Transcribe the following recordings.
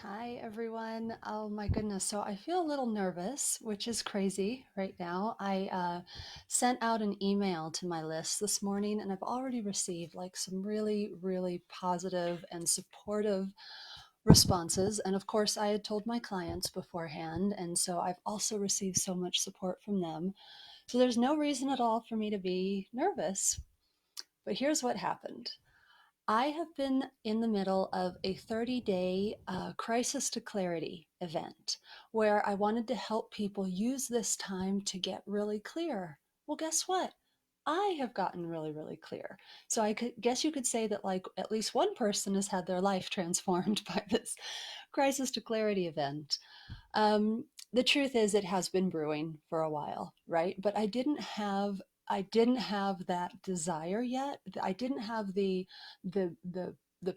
Hi, everyone. Oh my goodness. So I feel a little nervous, which is crazy right now. I sent out an email to my list this morning, and I've already received like some really, really positive and supportive responses. And of course, I had told my clients beforehand. And so I've also received so much support from them. So there's no reason at all for me to be nervous. But here's what happened. I have been in the middle of a 30-day crisis to clarity event where I wanted to help people use this time to get really clear. Well, guess what? I have gotten really, really clear. So I could guess you could say that like at least one person has had their life transformed by this crisis to clarity event. Um, the truth is it has been brewing for a while, right? But I didn't have that desire yet. I didn't have the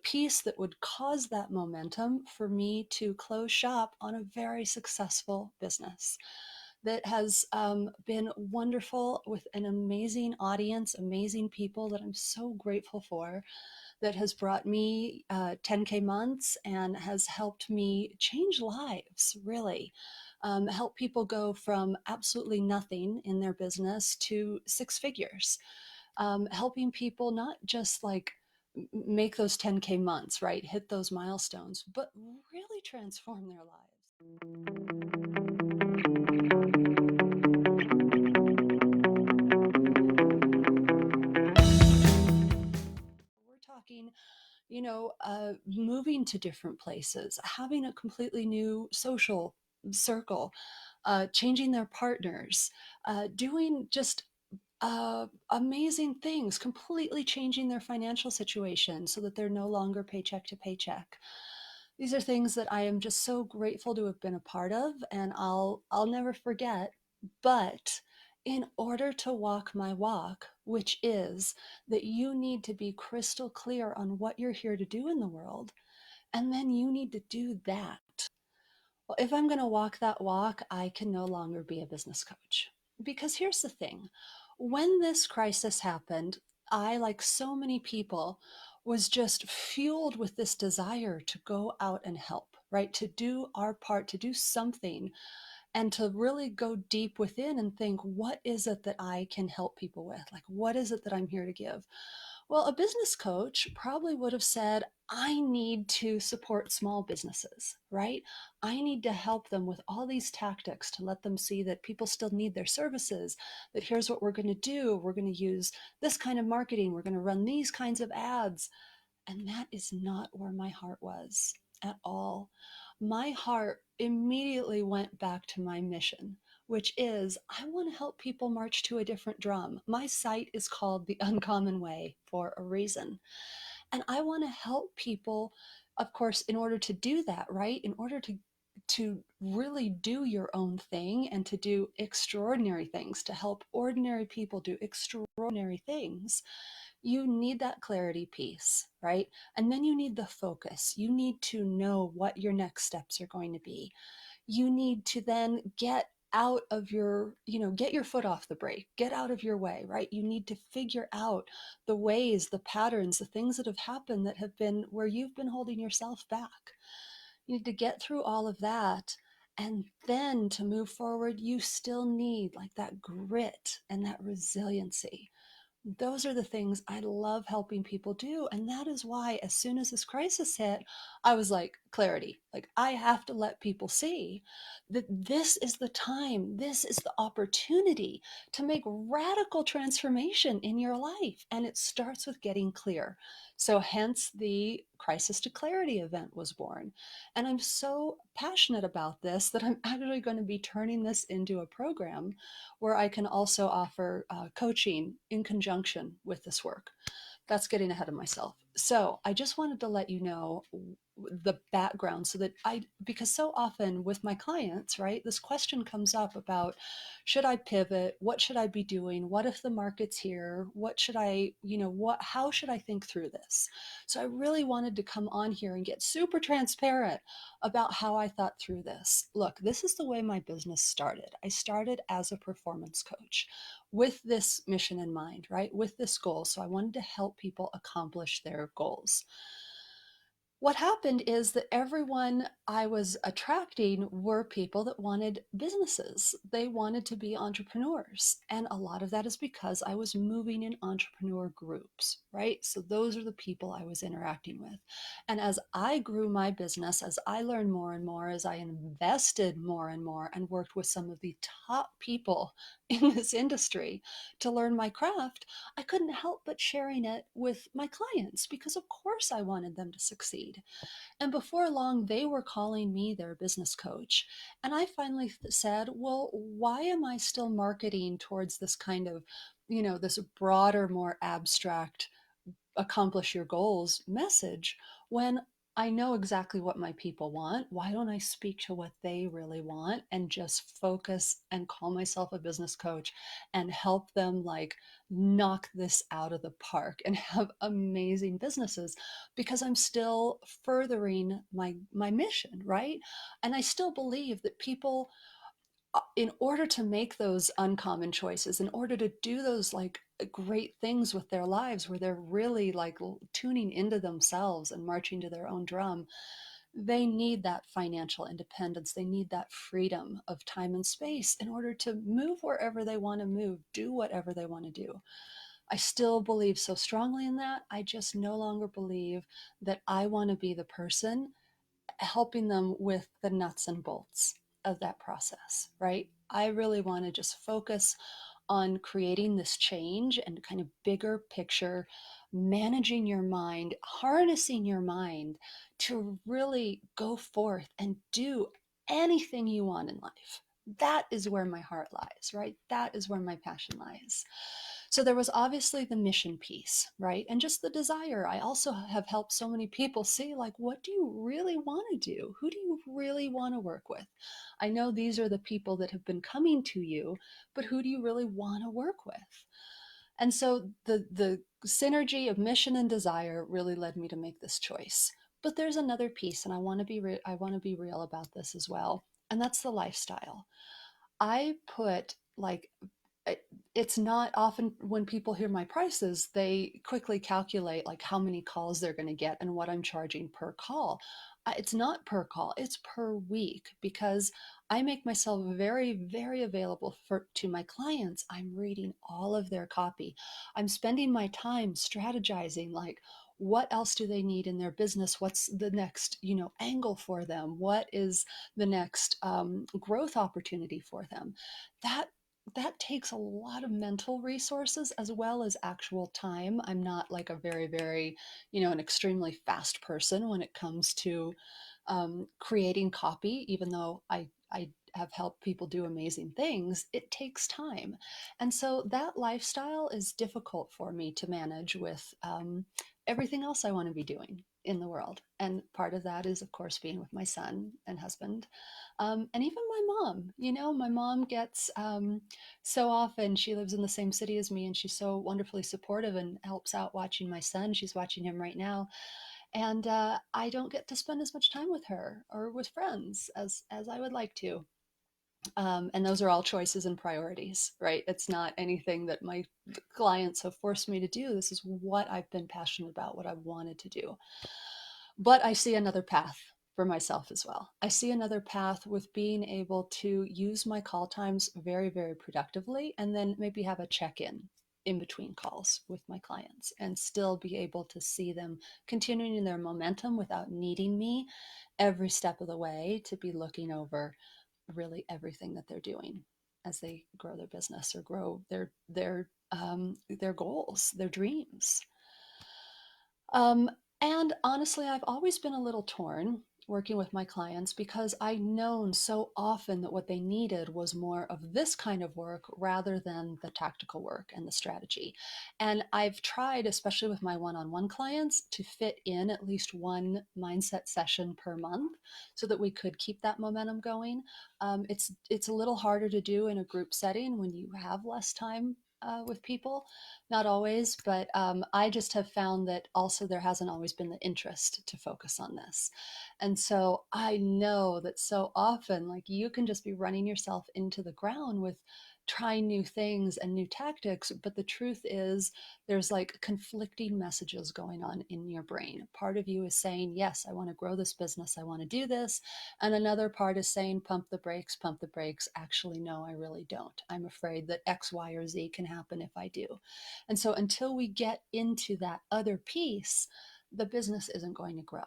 piece that would cause that momentum for me to close shop on a very successful business that has been wonderful with an amazing audience, amazing people that I'm so grateful for, that has brought me 10K months and has helped me change lives, really. Help people go from absolutely nothing in their business to six figures. Helping people not just like make those 10K months, right? Hit those milestones, but really transform their lives. We're talking, moving to different places, having a completely new social circle, changing their partners, doing just amazing things, completely changing their financial situation so that they're no longer paycheck to paycheck. These are things that I am just so grateful to have been a part of, and I'll never forget. But in order to walk my walk, which is that you need to be crystal clear on what you're here to do in the world, and then you need to do that. Well, if I'm going to walk that walk, I can no longer be a business coach. Because here's the thing, when this crisis happened, I, like so many people, was just fueled with this desire to go out and help, right? To do our part, to do something, and to really go deep within and think, what is it that I can help people with? Like, what is it that I'm here to give? Well, a business coach probably would have said, I need to support small businesses, right? I need to help them with all these tactics to let them see that people still need their services, that here's what we're going to do. We're going to use this kind of marketing. We're going to run these kinds of ads. And that is not where my heart was at all. My heart immediately went back to my mission, which is I want to help people march to a different drum. My site is called The Uncommon Way for a reason. And I want to help people, of course, in order to do that, right? In order to really do your own thing and to do extraordinary things, to help ordinary people do extraordinary things, you need that clarity piece, right? And then you need the focus. You need to know what your next steps are going to be. You need to then get out of your, get your foot off the brake, get out of your way, right? You need to figure out the ways, the patterns, the things that have happened that have been where you've been holding yourself back. You need to get through all of that. And then to move forward, you still need like that grit and that resiliency. Those are the things I love helping people do. And that is why, as soon as this crisis hit, I was like, clarity. Like, I have to let people see that this is the time, this is the opportunity to make radical transformation in your life. And it starts with getting clear. So, hence the Crisis to Clarity event was born. And I'm so passionate about this that I'm actually going to be turning this into a program where I can also offer coaching in conjunction with this work. That's getting ahead of myself. So I just wanted to let you know the background so that because so often with my clients, right, this question comes up about, should I pivot? What should I be doing? What if the market's here? What should I, how should I think through this? So I really wanted to come on here and get super transparent about how I thought through this. Look, this is the way my business started. I started as a performance coach with this mission in mind, right? With this goal. So I wanted to help people accomplish their goals. What happened is that everyone I was attracting were people that wanted businesses. They wanted to be entrepreneurs. And a lot of that is because I was moving in entrepreneur groups, right? So those are the people I was interacting with. And as I grew my business, as I learned more and more, as I invested more and more and worked with some of the top people in this industry to learn my craft, I couldn't help but sharing it with my clients because, of course, I wanted them to succeed. And before long, they were calling me their business coach. And I finally said, well, why am I still marketing towards this kind of, this broader, more abstract accomplish your goals message when I know exactly what my people want? Why don't I speak to what they really want and just focus and call myself a business coach and help them like knock this out of the park and have amazing businesses because I'm still furthering my mission, right? And I still believe that people, in order to make those uncommon choices, in order to do those like great things with their lives where they're really like tuning into themselves and marching to their own drum, they need that financial independence. They need that freedom of time and space in order to move wherever they want to move, do whatever they want to do. I still believe so strongly in that. I just no longer believe that I want to be the person helping them with the nuts and bolts of that process, right? I really want to just focus on creating this change and kind of bigger picture, managing your mind, harnessing your mind to really go forth and do anything you want in life. That is where my heart lies, right? That is where my passion lies. So there was obviously the mission piece, right? And just the desire. I also have helped so many people see, like, what do you really want to do? Who do you really want to work with? I know these are the people that have been coming to you, but who do you really want to work with? And so the synergy of mission and desire really led me to make this choice. But there's another piece, and I want to be real about this as well, and that's the lifestyle. I put like it's not often when people hear my prices, they quickly calculate like how many calls they're going to get and what I'm charging per call. It's not per call, it's per week because I make myself very, very available to my clients. I'm reading all of their copy. I'm spending my time strategizing like what else do they need in their business? What's the next, angle for them? What is the next growth opportunity for them? That that takes a lot of mental resources as well as actual time. I'm not like a very, very, an extremely fast person when it comes to creating copy, even though I have helped people do amazing things, it takes time. And so that lifestyle is difficult for me to manage with everything else I want to be doing in the world. And part of that is, of course, being with my son and husband. And even my mom, my mom gets so often, she lives in the same city as me and she's so wonderfully supportive and helps out watching my son. She's watching him right now. And I don't get to spend as much time with her or with friends as I would like to. And those are all choices and priorities, right? It's not anything that my clients have forced me to do. This is what I've been passionate about, what I've wanted to do. But I see another path for myself as well. I see another path with being able to use my call times very, very productively and then maybe have a check in between calls with my clients and still be able to see them continuing their momentum without needing me every step of the way to be looking over really everything that they're doing as they grow their business or grow their goals, their dreams. Um, and honestly, I've always been a little torn working with my clients because I known so often that what they needed was more of this kind of work rather than the tactical work and the strategy. And I've tried, especially with my one-on-one clients, to fit in at least one mindset session per month so that we could keep that momentum going. It's a little harder to do in a group setting when you have less time with people, not always, but I just have found that also there hasn't always been the interest to focus on this. And so I know that so often, like you can just be running yourself into the ground with try new things and new tactics, but the truth is there's like conflicting messages going on in your brain. Part of you is saying, yes, I want to grow this business, I want to do this. And another part is saying, pump the brakes, pump the brakes. Actually, no, I really don't. I'm afraid that X, Y, or Z can happen if I do. And so until we get into that other piece, the business isn't going to grow.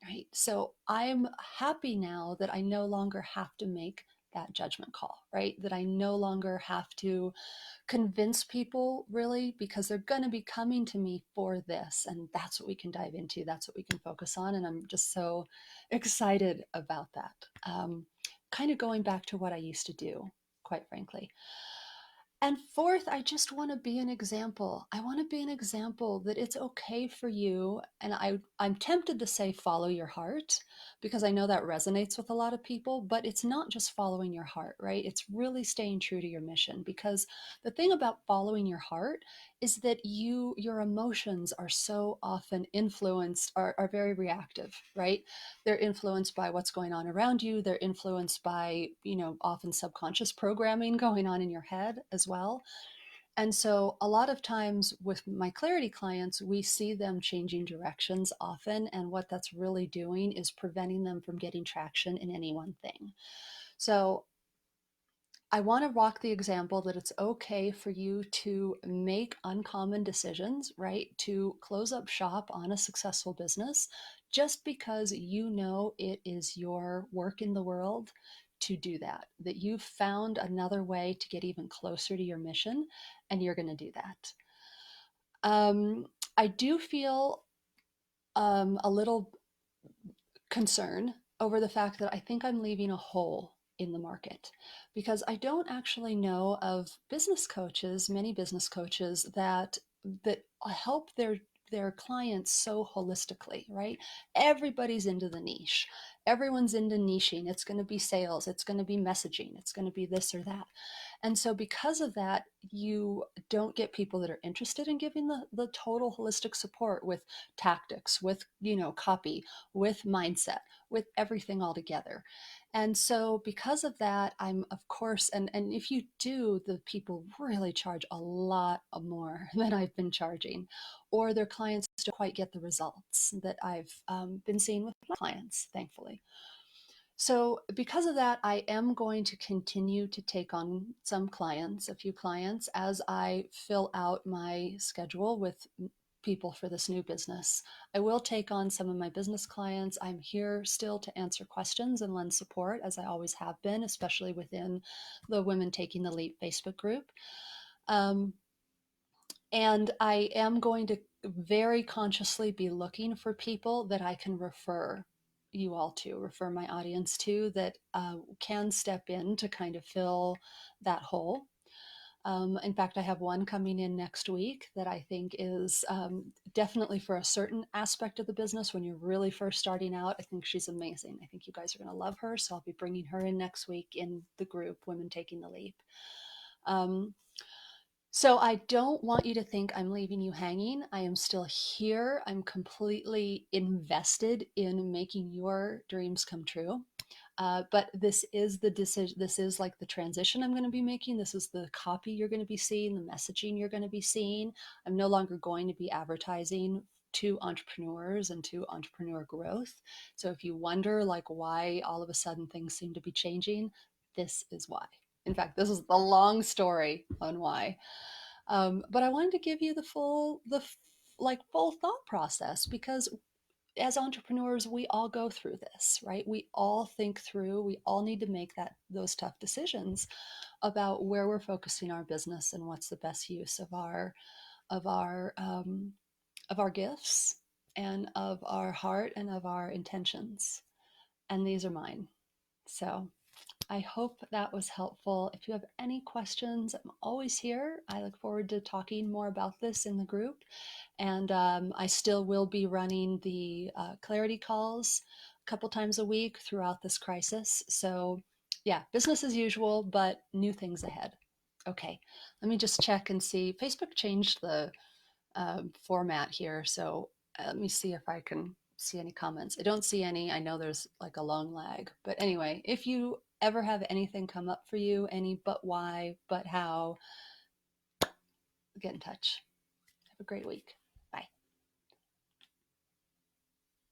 Right. So I'm happy now that I no longer have to make that judgment call, right? That I no longer have to convince people really, because they're going to be coming to me for this. And that's what we can dive into. That's what we can focus on. And I'm just so excited about that. Kind of going back to what I used to do, quite frankly. And fourth, I just want to be an example. I want to be an example that it's okay for you. And I'm tempted to say follow your heart because I know that resonates with a lot of people, but it's not just following your heart, right? It's really staying true to your mission, because the thing about following your heart is that your emotions are so often influenced, are very reactive, right? They're influenced by what's going on around you. They're influenced by, often subconscious programming going on in your head as well. And so a lot of times with my clarity clients, we see them changing directions often. And what that's really doing is preventing them from getting traction in any one thing. So I want to rock the example that it's okay for you to make uncommon decisions, right? To close up shop on a successful business just because you know it is your work in the world to do that, that you've found another way to get even closer to your mission, and you're going to do that. I do feel a little concern over the fact that I think I'm leaving a hole in the market, because I don't actually know of business coaches, many business coaches that help their clients so holistically, right? Everybody's into the niche. Everyone's into niching. It's going to be sales, it's going to be messaging, it's going to be this or that. And so because of that, you don't get people that are interested in giving the total holistic support with tactics, with, copy, with mindset, with everything all together. And so because of that, I'm of course, and if you do, the people really charge a lot more than I've been charging, or their clients don't quite get the results that I've been seeing with my clients, thankfully. So because of that, I am going to continue to take on some clients, a few clients, as I fill out my schedule with people for this new business. I will take on some of my business clients. I'm here still to answer questions and lend support, as I always have been, especially within the Women Taking the Leap Facebook group. Um, and I am going to very consciously be looking for people that I can refer you all to, refer my audience to, that can step in to kind of fill that hole. In fact, I have one coming in next week that I think is definitely for a certain aspect of the business. When you're really first starting out, I think she's amazing. I think you guys are going to love her. So I'll be bringing her in next week in the group, Women Taking the Leap. So I don't want you to think I'm leaving you hanging. I am still here. I'm completely invested in making your dreams come true. But this is the decision. This is like the transition I'm going to be making. This is the copy you're going to be seeing, the messaging you're going to be seeing. I'm no longer going to be advertising to entrepreneurs and to entrepreneur growth. So if you wonder like why all of a sudden things seem to be changing, this is why. In fact, this is the long story on why. But I wanted to give you like full thought process, because as entrepreneurs, we all go through this, right? We all think through, we all need to make those tough decisions about where we're focusing our business and what's the best use of our of our gifts and of our heart and of our intentions. And these are mine. So I hope that was helpful. If you have any questions, I'm always here. I look forward to talking more about this in the group. And I still will be running the clarity calls a couple times a week throughout this crisis. So, yeah, business as usual, but new things ahead. Okay, let me just check and see. Facebook changed the format here. So let me see if I can see any comments. I don't see any. I know there's like a long lag. But anyway, if you ever have anything come up for you, any but why, but how, get in touch. Have a great week.